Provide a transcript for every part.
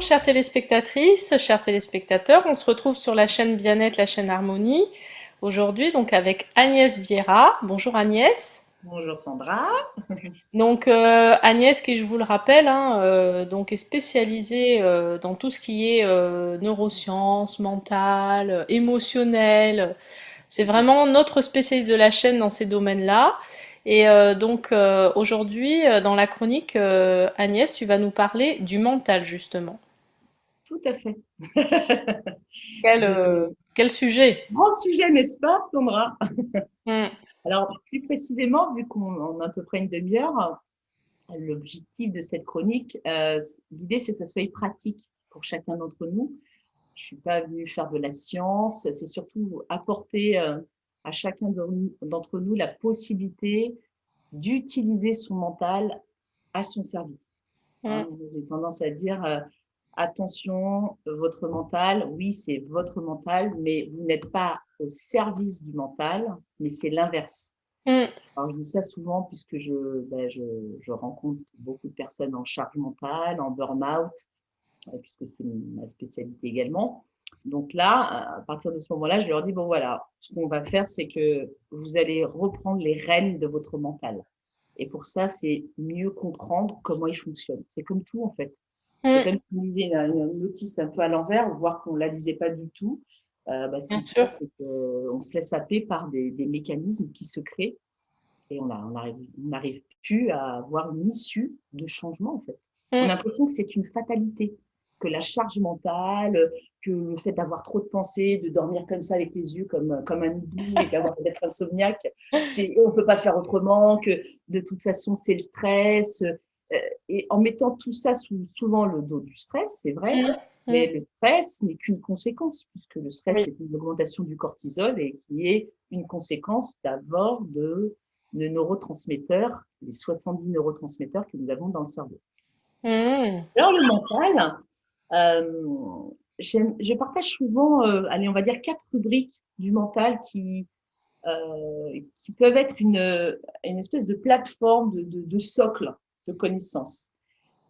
chères téléspectatrices, chers téléspectateurs. On se retrouve sur la chaîne Bien-être, la chaîne Harmonie. Aujourd'hui, donc avec Agnès Vieira. Bonjour Agnès. Bonjour Sandra. Donc Agnès, qui je vous le rappelle, hein, donc est spécialisée dans tout ce qui est neurosciences, mental, émotionnel. C'est vraiment notre spécialiste de la chaîne dans ces domaines-là. Et aujourd'hui, dans la chronique, Agnès, tu vas nous parler du mental justement. Tout à fait. Quel, De quel sujet? grands sujets, n'est-ce pas, Sandra? Hmm. Alors, plus précisément, vu qu'on a à peu près une demi-heure, l'objectif de cette chronique, l'idée, c'est que ça soit pratique pour chacun d'entre nous. Je suis pas venue faire de la science, c'est surtout apporter à chacun d'entre nous la possibilité d'utiliser son mental à son service. Hmm. Hein, j'ai tendance à dire attention, votre mental, oui, c'est votre mental, mais vous n'êtes pas au service du mental, mais c'est l'inverse. Hmm. Alors, je dis ça souvent puisque je rencontre beaucoup de personnes en charge mentale, en burn-out, puisque c'est ma spécialité également. Donc là, à partir de ce moment-là, je leur dis, bon voilà, ce qu'on va faire, c'est que vous allez reprendre les rênes de votre mental. Et pour ça, c'est mieux comprendre comment il fonctionne. C'est comme tout, en fait. C'est Hmm. comme si on lisait une notice un peu à l'envers, voire qu'on ne la lisait pas du tout. Ce Bien qui se sûr. passe, c'est qu'on se laisse happer par des mécanismes qui se créent et on n'arrive plus à avoir une issue de changement, en fait. On Hmm. a l'impression que c'est une fatalité, que la charge mentale, que le fait d'avoir trop de pensées, de dormir comme ça avec les yeux comme un hibou et d'être insomniaque, on ne peut pas faire autrement, que de toute façon c'est le stress. Et en mettant tout ça souvent le dos du stress, c'est vrai, Hmm. Hmm. mais le stress n'est qu'une conséquence, puisque le stress Oui. c'est une augmentation du cortisol et qui est une conséquence d'abord de neurotransmetteurs, les 70 neurotransmetteurs que nous avons dans le cerveau. Hmm. Alors, le mental, euh, je partage souvent, allez, on va dire 4 rubriques du mental qui peuvent être une espèce de plateforme, de socle de connaissances.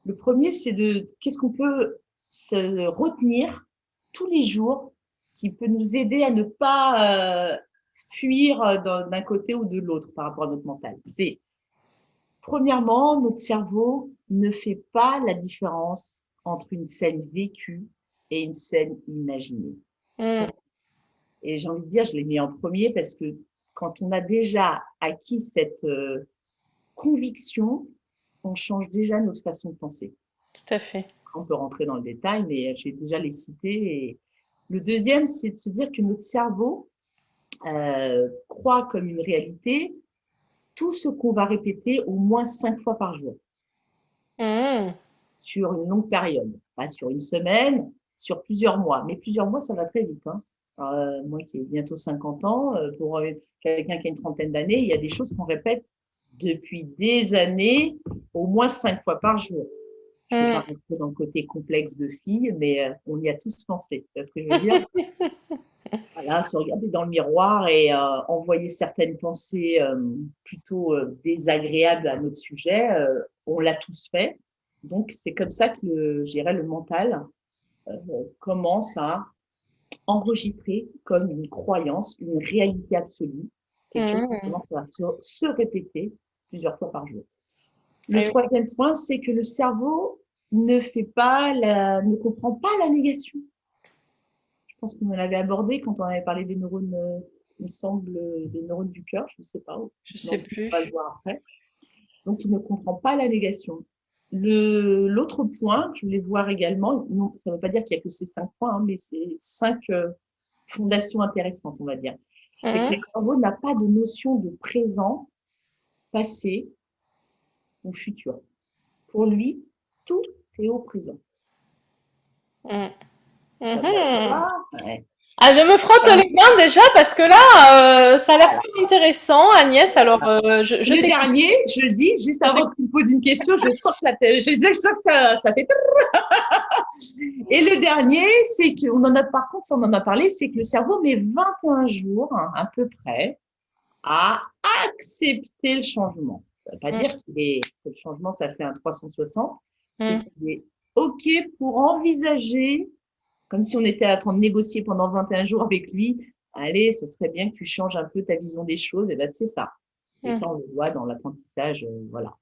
Le premier, c'est de qu'est-ce qu'on peut se retenir tous les jours qui peut nous aider à ne pas fuir d'un côté ou de l'autre par rapport à notre mental. C'est premièrement, notre cerveau ne fait pas la différence entre une scène vécue et une scène imaginée. Hmm. Et j'ai envie de dire, je l'ai mis en premier parce que quand on a déjà acquis cette conviction, on change déjà notre façon de penser. Tout à fait. On peut rentrer dans le détail, mais j'ai déjà les cités. Et le deuxième, c'est de se dire que notre cerveau croit comme une réalité tout ce qu'on va répéter au moins 5 fois par jour, Hmm. sur une longue période, pas sur une semaine, sur plusieurs mois. Mais plusieurs mois, ça va très vite. Hein. Moi qui ai bientôt 50 ans, pour quelqu'un qui a une trentaine d'années, il y a des choses qu'on répète depuis des années, au moins 5 fois par jour. Je ne vais pas Hmm. rentrer dans le côté complexe de filles, mais on y a tous pensé. C'est ce que je veux dire. Voilà, se regarder dans le miroir et envoyer certaines pensées plutôt désagréables à notre sujet, on l'a tous fait. Donc, c'est comme ça que, je dirais, le mental commence à enregistrer comme une croyance, une réalité absolue, quelque chose qui Hmm. commence à se répéter plusieurs fois par jour. Le Oui, oui. troisième point, c'est que le cerveau ne comprend pas la négation. Je pense qu'on l'avait abordé quand on avait parlé des neurones, il me semble, des neurones du cœur, je ne sais pas. Je sais Non, on va le plus. voir après. Donc, il ne comprend pas la négation. L'autre point que je voulais voir également, non, ça ne veut pas dire qu'il n'y a que ces 5 points, hein, mais c'est 5 fondations intéressantes, on va dire. C'est que le Hmm. cerveau n'a pas de notion de présent, passé ou futur. Pour lui, tout est au présent. Hmm. Ça Mhm. va ouais. Ah, je me frotte les mains déjà parce que là, ça a l'air Voilà. fort intéressant, Agnès. Alors, je Le t'écoute. dernier, je le dis, juste avant que tu me poses une question, je sens que je sens que ça fait. Et le dernier, c'est qu'on en a, par contre, ça on en a parlé, c'est que le cerveau met 21 jours, hein, à peu près, à accepter le changement. Ça ne veut pas Hmm. dire que le changement, ça fait un 360, c'est Hmm. qu'il est OK pour envisager, comme si on était en train de négocier pendant 21 jours avec lui, allez, ce serait bien que tu changes un peu ta vision des choses. Et ben, c'est ça. Et ça, Mhm. on le voit dans l'apprentissage, voilà.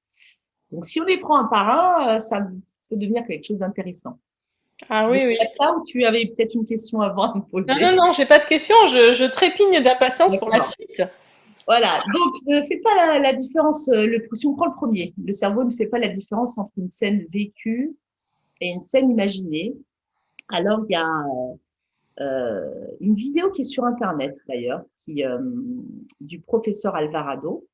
Donc, si on les prend un par un, ça peut devenir quelque chose d'intéressant. Ah Tu veux oui, oui. ça ou tu avais peut-être une question avant à me Non, non, poser? non, j'ai pas de questions. Je trépigne d'impatience pour la D'accord. suite. Voilà. Donc, ne fais pas la différence. Si on prend le premier, le cerveau ne fait pas la différence entre une scène vécue et une scène imaginée. Alors, il y a une vidéo qui est sur Internet d'ailleurs, du professeur Alvarado,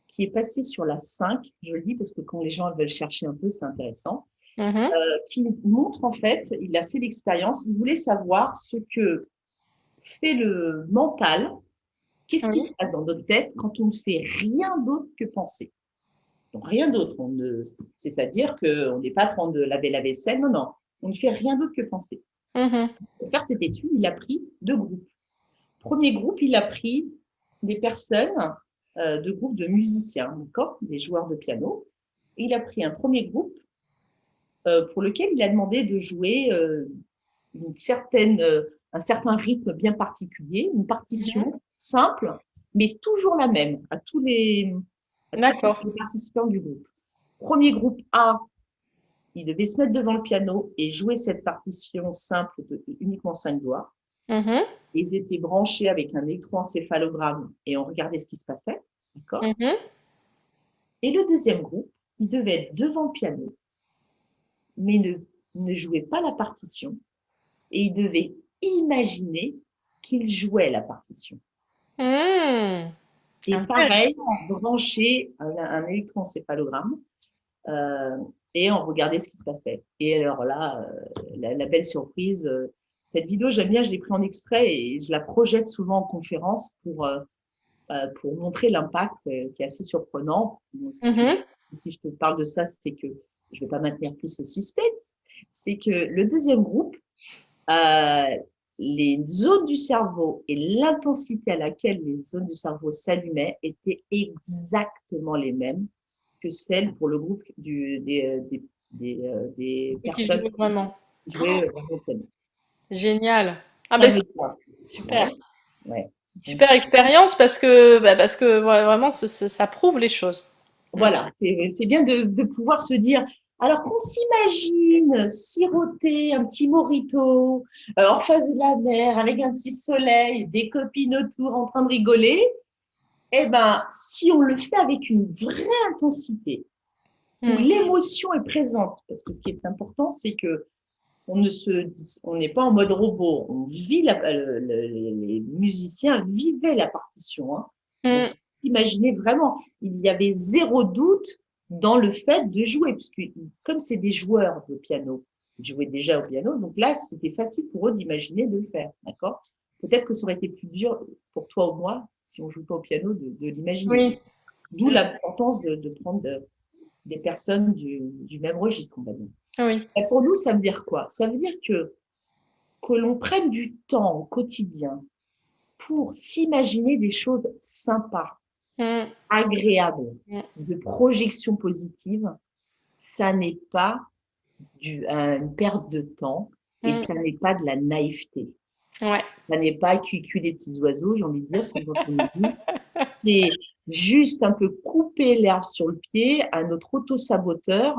qui est passée sur la 5. Je le dis parce que quand les gens veulent chercher un peu, c'est intéressant. Mhm. Qui montre en fait, il a fait l'expérience, il voulait savoir ce que fait le mental, qu'est-ce qui se Oui. passe dans notre tête quand on ne fait rien d'autre que penser. Donc rien d'autre, c'est-à-dire qu'on n'est pas en train de laver la vaisselle, non, non, on ne fait rien d'autre que penser. Mhm. Pour faire cette étude, il a pris deux groupes. Premier groupe, il a pris des personnes de groupes de musiciens, d'accord, des joueurs de piano. Et il a pris un premier groupe pour lequel il a demandé de jouer un certain rythme bien particulier, une Mhm. partition simple, mais toujours la même à tous D'accord. les participants du groupe. Premier groupe A, il devait se mettre devant le piano et jouer cette partition simple de uniquement 5 doigts. Mhm. Ils étaient branchés avec un électroencéphalogramme et on regardait ce qui se passait. D'accord. Mhm. Et le deuxième groupe, il devait être devant le piano, mais ne jouait pas la partition et il devait imaginer qu'il jouait la partition. Mhm. Et pareil, Intéressant. brancher un électroencéphalogramme et on regardait ce qui se passait. Et alors là, la belle surprise, cette vidéo, j'aime bien, je l'ai pris en extrait et je la projette souvent en conférence pour montrer l'impact qui est assez surprenant. Bon, Mhm. si je te parle de ça, c'est que je ne vais pas maintenir plus le suspense. C'est que le deuxième groupe, euh, les zones du cerveau et l'intensité à laquelle les zones du cerveau s'allumaient étaient exactement les mêmes que celles pour le groupe des Et qui personnes joue vraiment. qui jouaient vraiment au piano. Génial. Ah ben Un exemple. super. Ouais, ouais. Donc, Super expérience parce que vraiment ça prouve les choses. Mm. voilà, c'est bien de pouvoir se dire, alors qu'on s'imagine siroter un petit mojito en face de la mer avec un petit soleil, des copines autour en train de rigoler, eh ben, si on le fait avec une vraie intensité, où Mm. l'émotion est présente, parce que ce qui est important, c'est que on n'est pas en mode robot, on vit les musiciens vivaient la partition, hein. Donc, Mm. imaginez vraiment, il y avait zéro doute dans le fait de jouer, puisque comme c'est des joueurs de piano, ils jouaient déjà au piano, donc là, c'était facile pour eux d'imaginer de le faire, d'accord? Peut-être que ça aurait été plus dur pour toi ou moi, si on joue pas au piano, de l'imaginer. Oui. D'où l'importance de prendre des personnes du même registre, on va dire. Oui. Et pour nous, ça veut dire quoi? Ça veut dire que l'on prenne du temps au quotidien pour s'imaginer des choses sympas, Mm. agréables, Mm. de projection positive, ça n'est pas une perte de temps et Mm. ça n'est pas de la naïveté. Ouais. Ça n'est pas cuicui des petits oiseaux, j'ai envie de dire, souvent on nous dit. C'est juste un peu couper l'herbe sur le pied à notre auto-saboteur.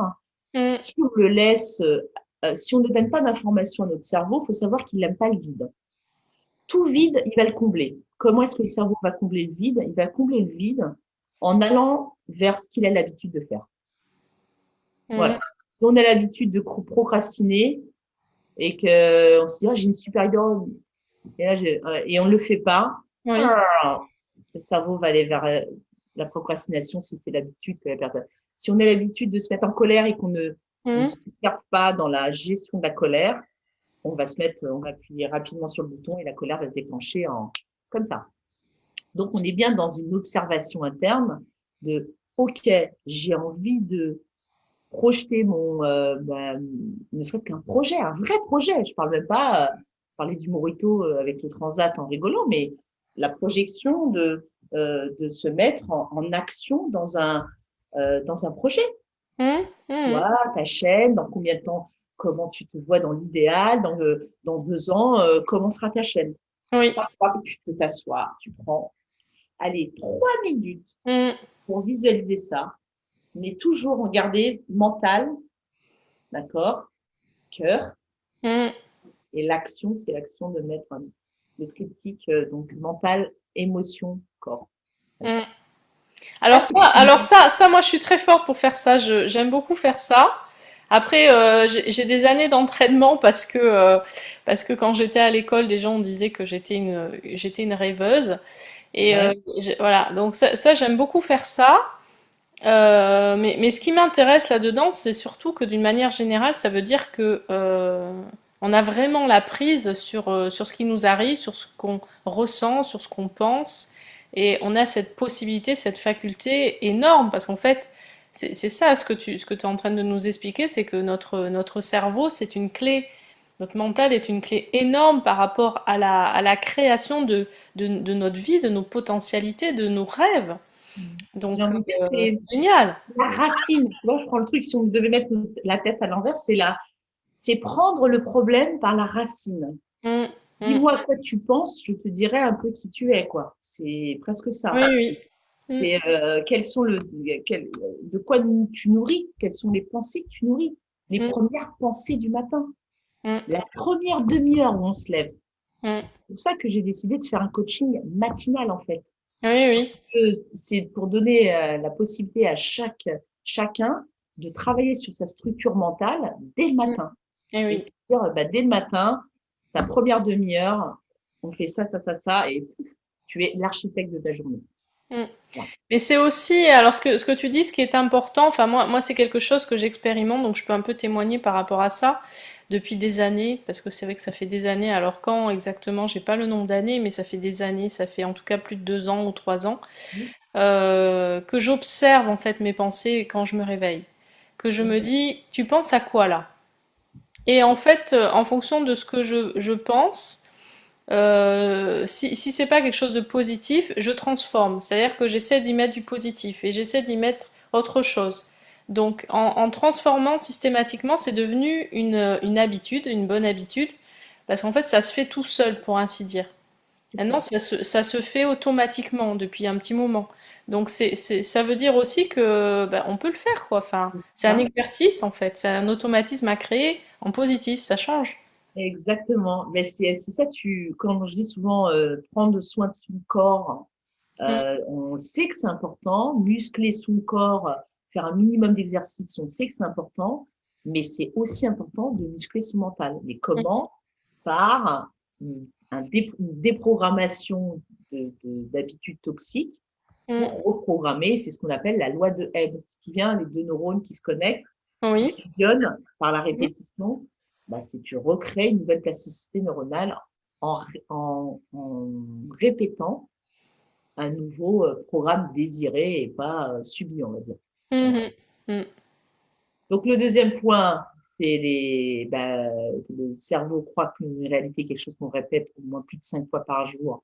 Mm. Si on le laisse, si on ne donne pas d'informations à notre cerveau, il faut savoir qu'il n'aime pas le vide. Tout vide, il va le combler. Comment est-ce que le cerveau va combler le vide? Il va combler le vide en allant vers ce qu'il a l'habitude de faire. Mm. Voilà. Si on a l'habitude de procrastiner et qu'on se dit, ah, j'ai une super idée, et, là, et on ne le fait pas, Oui. ah, le cerveau va aller vers la procrastination si c'est l'habitude que la personne. Si on a l'habitude de se mettre en colère et on ne Mm. se perd pas dans la gestion de la colère, on va appuyer rapidement sur le bouton et la colère va se déclencher comme ça. Donc, on est bien dans une observation interne de, OK, j'ai envie de projeter ne serait-ce qu'un projet, un vrai projet. Je parle même pas parler du Morito avec le transat en rigolant, mais la projection de se mettre en action dans un projet. Mmh, mmh, Toi, ta chaîne, dans combien de temps, comment tu te vois dans l'idéal, dans 2 ans, comment sera ta chaîne. oui. Chaque fois que tu peux t'asseoir, tu prends, allez, 3 minutes Mmh, pour visualiser ça, mais toujours regarder mental, d'accord, cœur, mmh, et l'action, c'est l'action de mettre le triptyque, donc mental, émotion, corps. mmh. Ça, c'est Moi, je suis très forte pour faire ça. J'aime beaucoup faire ça. Après, j'ai des années d'entraînement parce que quand j'étais à l'école, des gens disaient que j'étais une rêveuse. Et ouais. voilà, donc ça j'aime beaucoup faire ça. Mais ce qui m'intéresse là-dedans, c'est surtout que d'une manière générale, ça veut dire que on a vraiment la prise sur ce qui nous arrive, sur ce qu'on ressent, sur ce qu'on pense. Et on a cette possibilité, cette faculté énorme, parce qu'en fait, c'est ça ce que tu es en train de nous expliquer, c'est que notre cerveau, c'est une clé, notre mental est une clé énorme par rapport à la création de notre vie, de nos potentialités, de nos rêves. J'ai Donc, envie de dire, c'est c'est génial. la racine. Tu vois, je prends le truc, si on devait mettre la tête à l'envers, c'est prendre le problème par la racine. Mm, mm. Dis-moi à quoi tu penses, je te dirai un peu qui tu es, quoi. C'est presque ça. Oui, oui. Mm, C'est quels sont de quoi tu nourris, quelles sont les pensées que tu nourris, les mm, premières pensées du matin, mm, la première demi-heure où on se lève. mm. C'est pour ça que j'ai décidé de faire un coaching matinal, en fait. Oui, oui. C'est pour donner la possibilité à chacun de travailler sur sa structure mentale dès le Mm. matin. Eh Et oui. de dire, bah, dès le matin, ta première demi-heure, on fait ça, ça, ça, ça, et pouf, tu es l'architecte de ta journée. Mm. Voilà. Mais c'est aussi, alors ce que tu dis, ce qui est important, enfin moi c'est quelque chose que j'expérimente, donc je peux un peu témoigner par rapport à ça depuis des années, parce que c'est vrai que ça fait des années, alors quand exactement, j'ai pas le nombre d'années, mais ça fait des années, ça fait en tout cas plus de 2 ans ou 3 ans, que j'observe en fait mes pensées quand je me réveille. Que je me dis, tu penses à quoi là? Et en fait, en fonction de ce que je pense, si c'est pas quelque chose de positif, je transforme. C'est-à-dire que j'essaie d'y mettre du positif et j'essaie d'y mettre autre chose. Donc en transformant systématiquement, c'est devenu une habitude, une bonne habitude, parce qu'en fait ça se fait tout seul, pour ainsi dire. C'est Maintenant, ça. ça se fait automatiquement depuis un petit moment. Donc ça veut dire aussi que ben, on peut le faire, quoi. Enfin, c'est un Ça. exercice en fait, c'est un automatisme à créer en positif, ça change. Exactement. Mais c'est ça, comme je dis souvent, prendre soin de son corps. Mm, On sait que c'est important, muscler son corps, faire un minimum d'exercice, on sait que c'est important, mais c'est aussi important de muscler son mental. Mais mm, comment? Par une déprogrammation d'habitudes toxiques mm. pour reprogrammer, c'est ce qu'on appelle la loi de Hebb. Tu te souviens, les deux neurones qui se connectent, qui Oui. fusionnent par la Mm, répétition, bah, c'est tu recrées une nouvelle plasticité neuronale en répétant un nouveau programme désiré et pas subi, on va dire. Voilà. mhm, mm. Donc le deuxième point, c'est le cerveau croit qu'une réalité est quelque chose qu'on répète au moins plus de 5 fois par jour,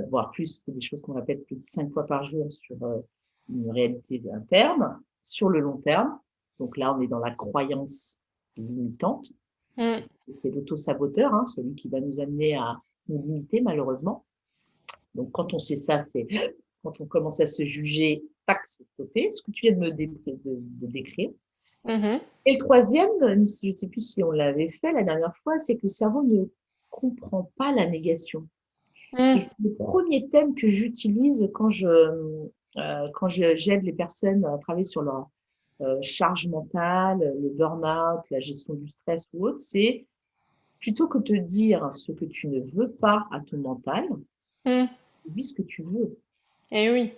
voire plus, parce que des choses qu'on répète plus de 5 fois par jour sur une réalité interne, sur le long terme. Donc là, on est dans la croyance limitante. Mm. C'est l'auto-saboteur, hein, celui qui va nous amener à nous limiter, malheureusement. Donc, quand on sait ça, c'est quand on commence à se juger, tac, c'est stoppé, ce que tu viens de décrire. Mhm. Et le troisième, je ne sais plus si on l'avait fait la dernière fois, c'est que le cerveau ne comprend pas la négation. Et Mm. c'est le premier thème que j'utilise j'aide les personnes à travailler sur leur charge mentale, le burn-out, la gestion du stress ou autre, c'est plutôt que de dire ce que tu ne veux pas à ton mental, Mm. dis ce que tu veux. Eh oui.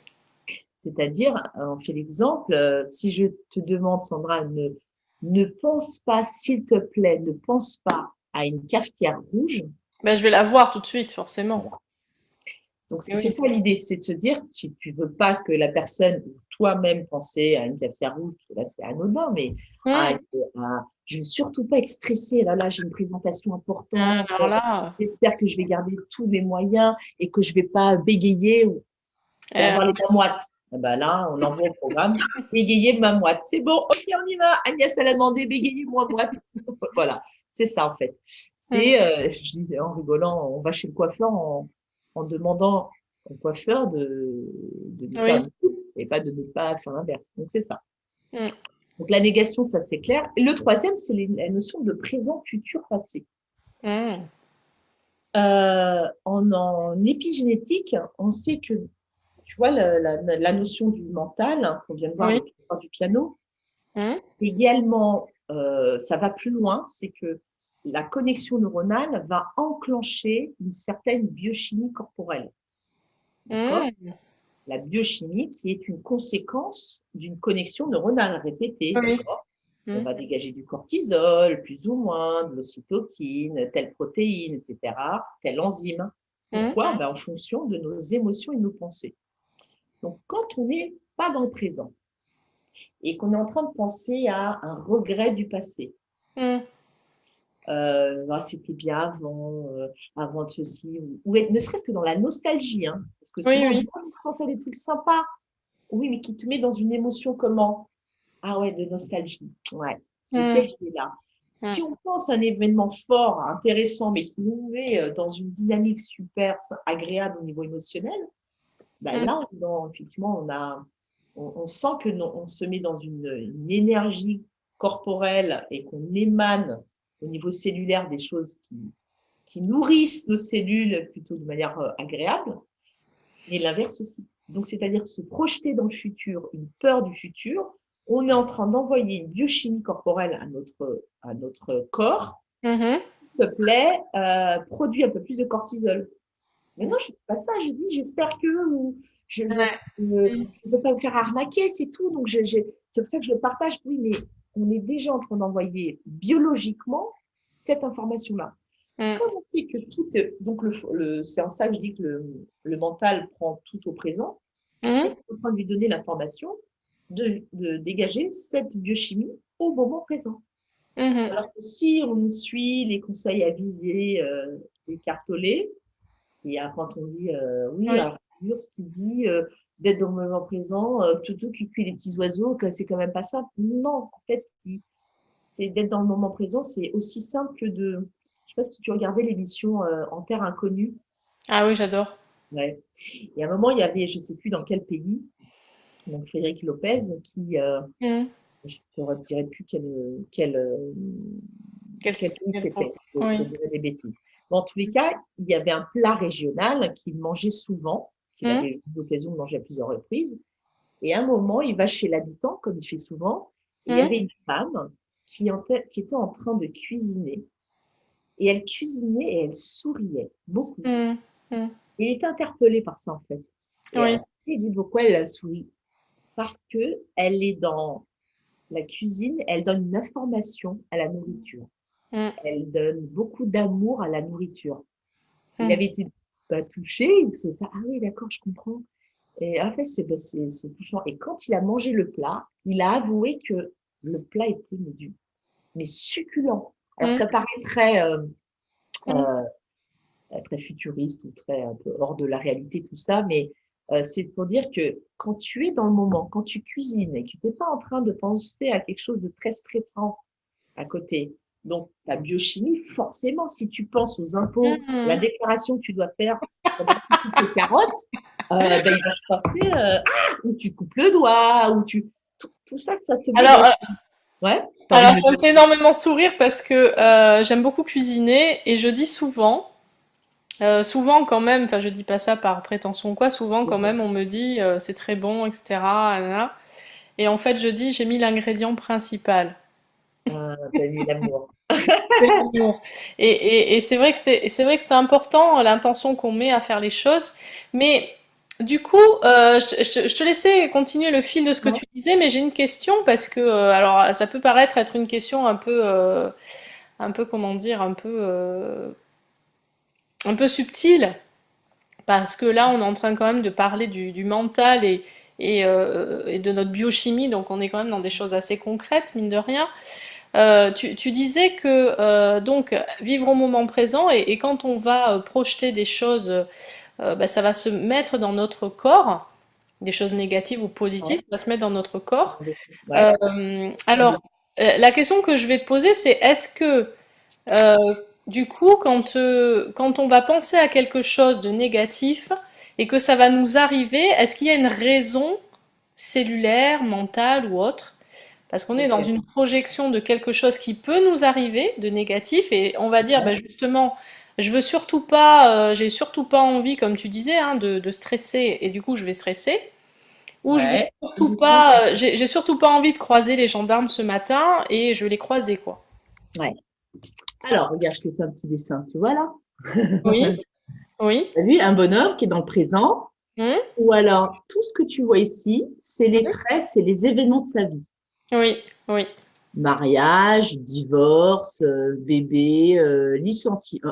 C'est-à-dire, on fait l'exemple, si je te demande, Sandra, ne pense pas, s'il te plaît, ne pense pas à une cafetière rouge. Ben, je vais la voir tout de suite, forcément. Voilà. Donc, Eh c'est oui. ça l'idée, c'est de se dire, si tu veux pas que la personne ou toi-même penser à une cafetière rouge, parce que là, c'est anodin, mais Mm. je veux surtout pas être stressée. Là, j'ai une présentation importante. Alors là, J'espère que je vais garder tous mes moyens et que je vais pas bégayer ou euh, avoir les dents moites. Ah bah là, on envoie au programme, bégayer ma moite. C'est bon, ok, on y va. Agnès, elle a demandé, bégayez-moi moite. Voilà, c'est ça en fait. Mm. Je disais en rigolant, on va chez le coiffeur en demandant au coiffeur de nous faire Oui. une coupe et pas de ne pas faire l'inverse. Donc c'est ça. Mm. Donc la négation, ça c'est clair. Et le troisième, c'est la notion de présent, futur, passé. Mm. En épigénétique, on sait que, tu vois, la notion du mental, hein, qu'on vient de voir Oui. avec l'histoire du piano, Mm. également, ça va plus loin, c'est que la connexion neuronale va enclencher une certaine biochimie corporelle. D'accord? Mm. La biochimie qui est une conséquence d'une connexion neuronale répétée. Oui. D'accord? On Mm. va dégager du cortisol, plus ou moins, de l'ocytokine, telle protéine, etc., telle enzyme. Mm. Pourquoi? Ben, en fonction de nos émotions et de nos pensées. Donc, quand on n'est pas dans le présent et qu'on est en train de penser à un regret du passé, Mm. ah, c'était bien avant de ceci, ne serait-ce que dans la nostalgie, hein, parce que Oui, souvent on dit, oui. oh, je pense à des trucs sympas. Oui, mais qui te met dans une émotion comment? Ah ouais, de nostalgie. Ouais, ok, Mm. je est là. Mm. Si on pense à un événement fort, intéressant, mais qui nous met dans une dynamique super agréable au niveau émotionnel, bah Mm. là, effectivement, on sent que on se met dans une énergie corporelle et qu'on émane au niveau cellulaire des choses qui nourrissent nos cellules plutôt de manière agréable, et l'inverse aussi. Donc, c'est-à-dire se projeter dans le futur, une peur du futur, on est en train d'envoyer une biochimie corporelle à notre corps, Mhm. s'il te plaît, produit un peu plus de cortisol. Mais non, je ne fais pas ça. Je dis, j'espère que je ne Ouais. Mm. veux pas me faire arnaquer, c'est tout. Donc, c'est pour ça que je le partage. Oui, mais on est déjà en train d'envoyer biologiquement cette information-là. Mm. Comme on sait que tout est, donc c'est en ça que je dis que le mental prend tout au présent, c'est Mm. qu'on est en train de lui donner l'information de dégager cette biochimie au moment présent. Mhm. Alors que si on suit les conseils avisés, écartolés, et quand on dit, oui, Oui. alors, ce qu'il dit d'être dans le moment présent, plutôt que cuire les petits oiseaux, que c'est quand même pas simple. Non, en fait, c'est d'être dans le moment présent, c'est aussi simple que de. Je sais pas si tu regardais l'émission En Terre Inconnue. Ah oui, j'adore. Ouais. Et à un moment, il y avait, je sais plus dans quel pays, donc Frédéric Lopez, Mm. je ne te dirai plus quel pays c'était, je Oui. dirais des bêtises. Dans tous les cas, il y avait un plat régional qu'il mangeait souvent, qu'il Mm. avait eu l'occasion de manger à plusieurs reprises. Et à un moment, il va chez l'habitant, comme il fait souvent, et il y Mm. avait une femme qui était en train de cuisiner. Et elle cuisinait et elle souriait beaucoup. Mm. Mm. Et il était interpellé par ça, en fait. Et Oui. après, il dit pourquoi elle a souri. Parce que elle est dans la cuisine, elle donne une information à la nourriture. Mm. Elle donne beaucoup d'amour à la nourriture. Il Mm. avait été pas touché, il se fait ça. Ah oui, d'accord, je comprends. Et en fait, c'est touchant. Et quand il a mangé le plat, il a avoué que le plat était mais succulent. Alors, Mm. ça paraît Mm. euh, très futuriste ou très un peu hors de la réalité, tout ça, mais c'est pour dire que quand tu es dans le moment, quand tu cuisines et que tu n'es pas en train de penser à quelque chose de très stressant à côté, donc ta biochimie, forcément, si tu penses aux impôts, la Mm. déclaration que tu dois faire pendant que tu coupes tes carottes, ben, il va se passer, ou tu coupes le doigt, tout ça, ça te met Alors, dans. Ouais, t'as envie de alors, me ça me dire. fait énormément sourire parce que j'aime beaucoup cuisiner et je dis souvent, souvent quand même, enfin je dis pas ça par prétention ou quoi, souvent quand même on me dit c'est très bon, etc. nanana. Et en fait je dis j'ai mis l'ingrédient principal. T'as mis l'amour. C'est l'amour. Et c'est vrai que c'est vrai que c'est important l'intention qu'on met à faire les choses. Mais du coup, je te laissais continuer le fil de ce que Ouais. tu disais, mais j'ai une question parce que alors ça peut paraître être une question un peu comment dire, un peu subtile parce que là on est en train quand même de parler du mental et de notre biochimie, donc on est quand même dans des choses assez concrètes mine de rien. Tu disais que donc vivre au moment présent et quand on va projeter des choses, bah, ça va se mettre dans notre corps. des choses négatives ou positives qui va se mettre dans notre corps. Ouais. Alors, la question que je vais te poser, c'est est-ce que euh, du coup, quand on va penser à quelque chose de négatif et que ça va nous arriver, est-ce qu'il y a une raison cellulaire, mentale ou autre? Parce qu'on est dans Ok. une projection de quelque chose qui peut nous arriver de négatif et on va dire, bah, justement, je veux surtout pas, j'ai surtout pas envie, comme tu disais, hein, de stresser et du coup je vais stresser. Ou je veux Ouais. surtout pas, j'ai surtout pas envie de croiser les gendarmes ce matin et je vais les croiser, quoi. Ouais. Alors, regarde, je t'ai fait un petit dessin, tu vois là? Oui, oui. T'as vu un bonhomme qui est dans le présent, Hmm, ou alors tout ce que tu vois ici, c'est les hmm. traits, c'est les événements de sa vie. Oui, oui. Mariage, divorce, bébé,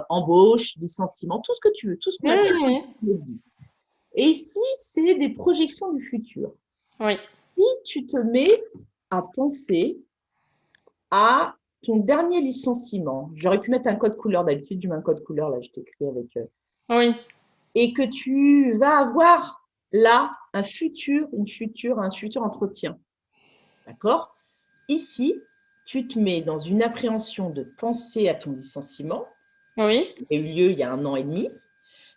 embauche, licenciement, tout ce que tu veux, tout ce qu'on appelle Hmm, le vie. Et ici, c'est des projections du futur. oui, Si tu te mets à penser à ton dernier licenciement, j'aurais pu mettre un code couleur, d'habitude je mets un code couleur, là je t'écris avec, oui. et que tu vas avoir là un futur entretien. D'accord? Ici, tu te mets dans une appréhension de penser à ton licenciement, Oui. qui a eu lieu il y a 1 an et demi,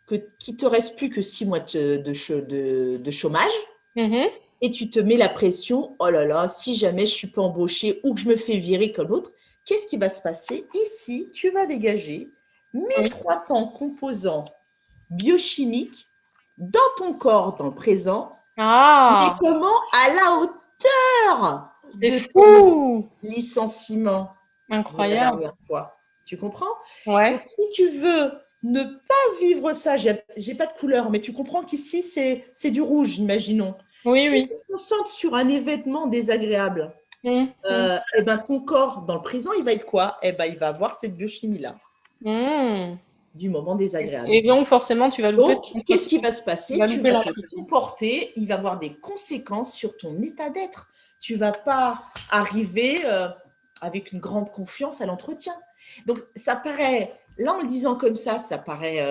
qu'il ne te reste plus que 6 mois de chômage, Mhm. et tu te mets la pression, oh là là, si jamais je ne suis pas embauchée ou que je me fais virer comme l'autre, qu'est-ce qui va se passer? Ici, tu vas dégager Oui. 1300 composants biochimiques dans ton corps, dans le présent, mais Ah, comment? À la hauteur c'est de ton fou! licenciement de la Incroyable. dernière fois. Tu comprends? Donc, Ouais. si tu veux ne pas vivre ça, j'ai pas de couleur, mais tu comprends qu'ici, c'est du rouge, imaginons. Oui, Si oui. tu te concentres sur un événement désagréable, Hmm, hmm, eh ben, ton corps, dans le présent, il va être quoi? Eh ben, il va avoir cette biochimie-là, hmm. du moment désagréable. Et donc, forcément, tu vas louper Donc, ton qu'est-ce entretien. qui va se Tu passer? vas Tu louper vas la te cuisine. comporter, il va avoir des conséquences sur ton état d'être. Tu ne vas pas arriver avec une grande confiance à l'entretien. Donc, ça paraît, là en le disant comme ça paraît,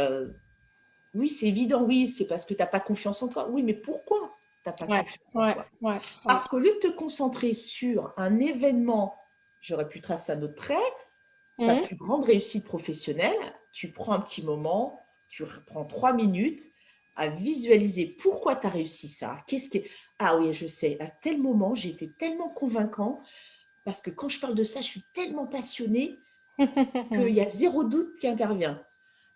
oui, c'est évident, oui, c'est parce que tu n'as pas confiance en toi. Oui, mais pourquoi tu n'as pas Ouais, confiance en ouais, toi? ouais, ouais. Parce qu'au lieu de te concentrer sur un événement, j'aurais pu tracer un autre trait, ta Hmm. plus grande réussite professionnelle, tu prends un petit moment, tu prends 3 minutes à visualiser pourquoi tu as réussi ça. Qu'est-ce qui Ah oui, je sais, à tel moment, j'ai été tellement convaincant parce que quand je parle de ça, je suis tellement passionnée qu'il y a zéro doute qui intervient.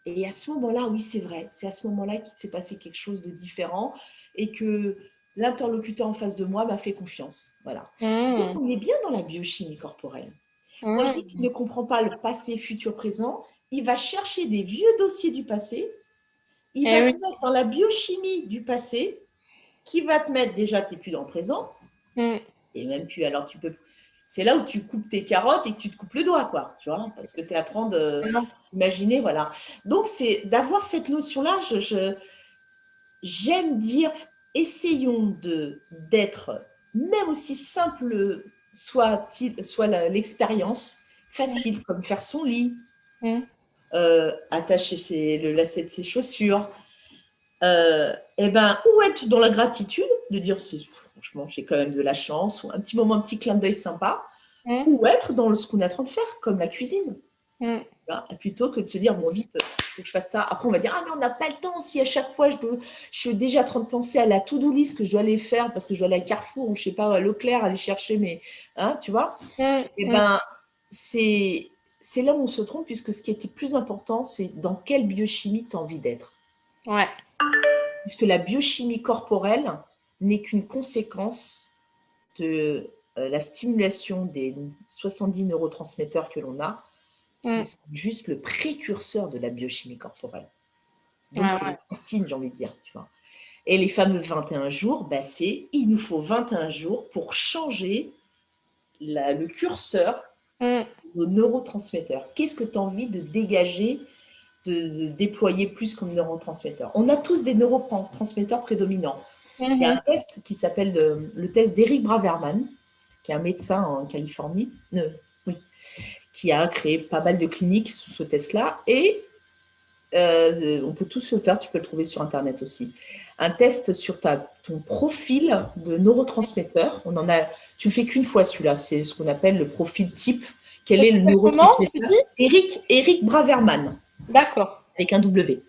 Et à ce moment-là, oui, c'est vrai, c'est à ce moment-là qu'il s'est passé quelque chose de différent et que l'interlocuteur en face de moi m'a fait confiance. Voilà. Donc, Hmm, on est bien dans la biochimie corporelle. Quand je dis qu'il hmm. ne comprend pas le passé, futur, présent, il va chercher des vieux dossiers du passé, il Eh va te oui. mettre dans la biochimie du passé, qui va te mettre déjà, tu n'es plus dans le présent, Hmm. et même plus, alors tu peux. C'est là où tu coupes tes carottes et que tu te coupes le doigt, quoi, tu vois, parce que tu es à train d'imaginer, voilà. Donc, c'est d'avoir cette notion-là, j'aime dire, essayons d'être, même aussi simple soit l'expérience, facile, comme faire son lit, Hmm. attacher le lacet de ses chaussures, et ben, ou être dans la gratitude, de dire, franchement, j'ai quand même de la chance, ou un petit moment, un petit clin d'œil sympa, Hmm. ou être dans ce qu'on est en train de faire, comme la cuisine. Hmm. Hein, plutôt que de se dire, bon, vite, il faut que je fasse ça. Après, on va dire, ah, mais on n'a pas le temps. Si à chaque fois, je suis déjà en train de penser à la to-do list que je dois aller faire parce que je dois aller à Carrefour ou je sais pas, à Leclerc, aller chercher mes. Hein, tu vois? Hmm. Eh Hmm. ben, c'est là où on se trompe, puisque ce qui était plus important, c'est dans quelle biochimie tu as envie d'être. Ouais. Puisque la biochimie corporelle n'est qu'une conséquence de la stimulation des 70 neurotransmetteurs que l'on a, qui Hmm. sont juste le précurseur de la biochimie corporelle. Donc, Ouais, c'est ouais. un signe, j'ai envie de dire. Tu vois. Et les fameux 21 jours, bah, il nous faut 21 jours pour changer le curseur Hmm. de nos neurotransmetteurs. Qu'est-ce que tu as envie de dégager, de déployer plus comme neurotransmetteurs? On a tous des neurotransmetteurs prédominants. Il y a un Mhm. test qui s'appelle le test d'Eric Braverman, qui est un médecin en Californie, oui, qui a créé pas mal de cliniques sous ce test-là. Et On peut tous le faire, tu peux le trouver sur Internet aussi. Un test sur ton profil de neurotransmetteur. Tu le fais qu'une fois celui-là, c'est ce qu'on appelle le profil type. Quel Ça est le s'appelle comment, tu neurotransmetteur? dis? Eric Braverman, D'accord. avec un W.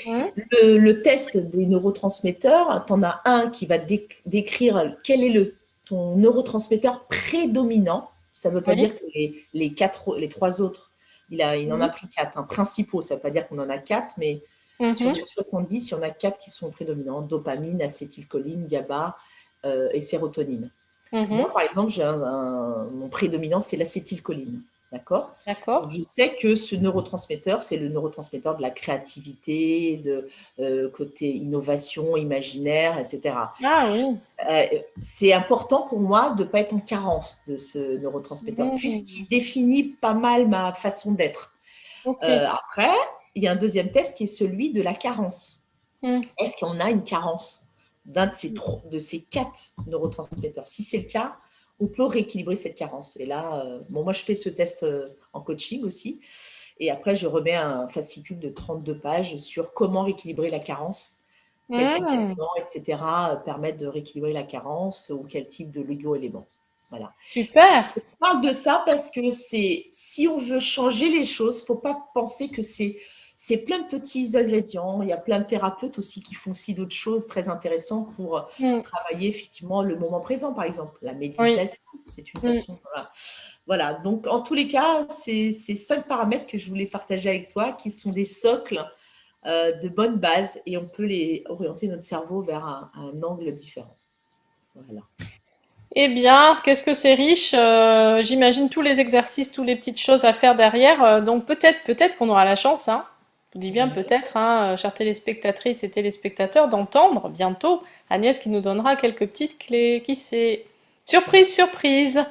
Hum, Le test des neurotransmetteurs, tu en as un qui va décrire quel est ton neurotransmetteur prédominant. Ça ne veut pas Oui. dire que les trois autres, il en a Mhm. pris quatre, hein, principaux. Ça ne veut pas dire qu'on en a quatre, mais sur Mhm. les 70, il y en a quatre qui sont prédominants: dopamine, acétylcholine, GABA et sérotonine. Mhm. Moi, par exemple, mon prédominant, c'est l'acétylcholine. D'accord? D'accord. Donc, je sais que ce neurotransmetteur, c'est le neurotransmetteur de la créativité, de côté innovation, imaginaire, etc. Ah oui. C'est important pour moi de ne pas être en carence de ce neurotransmetteur, Mhm. puisqu'il définit pas mal ma façon d'être. Ok. Après, il y a un deuxième test qui est celui de la carence. Mhm. Est-ce qu'on a une carence d'un de ces quatre neurotransmetteurs? Si c'est le cas, on peut rééquilibrer cette carence. Et là, moi, je fais ce test en coaching aussi. Et après, je remets un fascicule de 32 pages sur comment rééquilibrer la carence, quel type Mhm. d'éléments, etc., permettent de rééquilibrer la carence ou quel type de Lego-éléments. Voilà. Super. Je parle de ça parce que si on veut changer les choses, il ne faut pas penser que c'est plein de petits ingrédients. Il y a plein de thérapeutes aussi qui font aussi d'autres choses très intéressantes pour Mhm. travailler effectivement le moment présent, par exemple. La Oui. méditation, c'est une Mhm. façon. Voilà. Donc, en tous les cas, c'est ces 5 paramètres que je voulais partager avec toi qui sont des socles de bonnes bases et on peut les orienter notre cerveau vers un angle différent. Voilà. Eh bien, qu'est-ce que c'est riche? J'imagine tous les exercices, toutes les petites choses à faire derrière. Donc peut-être qu'on aura la chance, hein. Je dis bien Mhm. peut-être, hein, chères téléspectatrices et téléspectateurs, d'entendre bientôt Agnès qui nous donnera quelques petites clés. Qui sait? Surprise, surprise.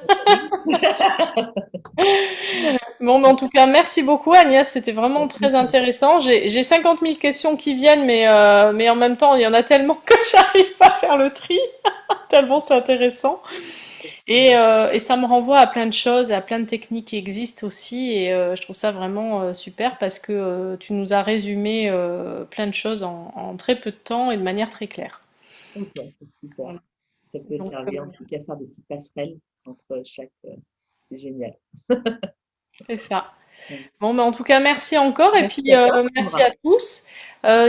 Bon, mais en tout cas, merci beaucoup Agnès, c'était vraiment très intéressant. J'ai 50 000 questions qui viennent, mais en même temps, il y en a tellement que j'arrive pas à faire le tri, tellement c'est intéressant. Et ça me renvoie à plein de choses, à plein de techniques qui existent aussi. Et je trouve ça vraiment super parce que tu nous as résumé plein de choses en très peu de temps et de manière très claire. Ok, c'est super. Voilà. Ça peut Donc, servir en tout cas à faire des petites passerelles entre chaque. C'est génial. c'est ça. Ouais. Bon, ben, en tout cas, merci encore et Merci puis à toi, merci à Sandra. tous.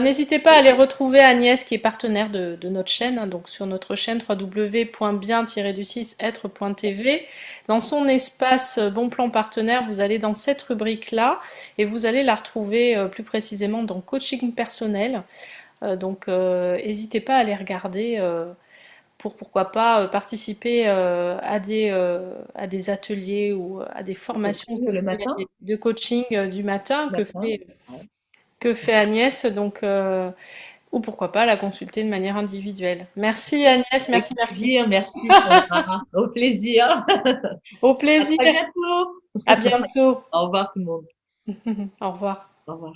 N'hésitez pas à aller retrouver Agnès qui est partenaire de notre chaîne, hein, donc sur notre chaîne www.bien-du6être.tv. Dans son espace Bon Plan Partenaire, vous allez dans cette rubrique-là et vous allez la retrouver plus précisément dans Coaching personnel. Donc, n'hésitez pas à aller regarder pour pourquoi pas participer à des ateliers ou à des Le formations coaching le matin, de coaching du matin le matin. Ouais. que fait Agnès, donc, ou pourquoi pas la consulter de manière individuelle. Merci Agnès, Avec merci, merci. plaisir. Merci, Sandra. Au plaisir. Au À plaisir, très bientôt. à bientôt. Au revoir tout le monde. Au revoir. Au revoir.